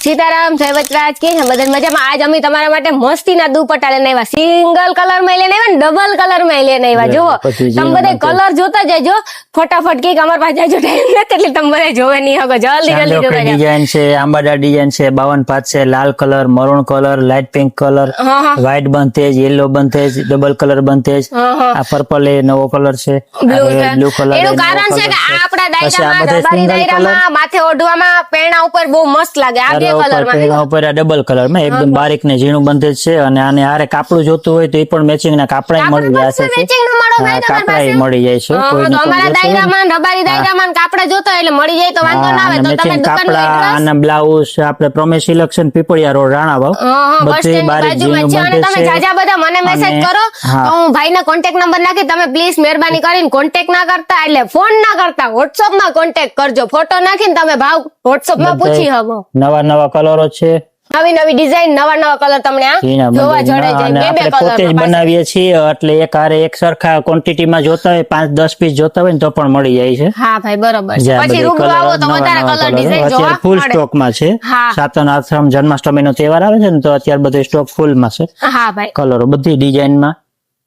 સીતારામ જય વચરાજ કે છે બધા મજામાં. આજ અમે તમારા માટે મસ્તીના દુપટ્ટા લઈને આવ્યા. સિંગલ કલર માં લઈને આવ્યા ને ડબલ કલર માં લઈને આવ્યા. જુઓ તમે બધા કલર જોતા જજો ફટાફટ કે અમારી પાસે જાજો ટાઈમ નથી એટલે તમે બધા જોવે નહીં શકો. જલ્દી જલ્દી જોતા જાઓ. ડિઝાઇન છે, આંબાડા ડિઝાઇન છે, 52 છે, લાલ colour, maroon colour, light pink colour, white bandhej, yellow bandhej, double colour bandhej, આ પર્પલ એ નવો કલર છે, બ્લુ કલર. એનું કારણ છે કે આ આપણા દાયરામાં દરબારી દાયરામાં માથે ઓઢવામાં પેરણા ઉપર બહુ મસ્ત લાગે. આ બે કલરમાં ઉપર ડબલ કલર માં એકદમ બારીક ને ઝીણું બંધેજ છે. અને આને હારે કાપડું જોતું હોય તો એ પણ મેચિંગ ના કાપડા મળી જશે. કાપડા મળી જાય છે. અમારા દાયરામાં રબારી દાયરામાં કાપડા જોતો એટલે મળી જાય તો વાંધો ના આવે. તો તમે કાપડા અને બ્લાઉઝ આપણે promise selection Pipaliya road Ranavav બધી બારીક ઝીણું બંધેજ તમે છે. જાજા બધા મને મેસેજ કરો તો હું ભાઈના કોન્ટેક્ટ નંબર નાખી. તમે પ્લીઝ મહેરબાની કરીને કોન્ટેક્ટ ના કરતા એટલે ફોન ના કરતા વોટ્સઅપ માં કોન્ટેક્ટ કરજો. ફોટો નાખીને તમે ભાવ વોટ્સઅપ માં પૂછી શકો. નવા નવા કલરો છે, નવી નવી ડિઝાઇન, નવા નવા કલર તમને આ જોવા જડે જાય. બે પોતે જ કલર બનાવીએ છીએ એટલે એક હારે એક સરખા ક્વોન્ટિટી માં જોતા હોય 5-10 પીસ જોતા હોય ને તો પણ મળી જાય છે. હા ભાઈ બરોબર છે. પછી રૂબરૂ આવો તો વધારે કલર ડિઝાઇન જોવા ફૂલ મળે. સ્ટોક માં છે. હા. સાતમ આઠમ જન્માષ્ટમી નો તહેવાર આવે છે ને તો અત્યારે બધો સ્ટોક ફૂલ માં છે. હા ભાઈ કલરો બધી ડિઝાઇન માં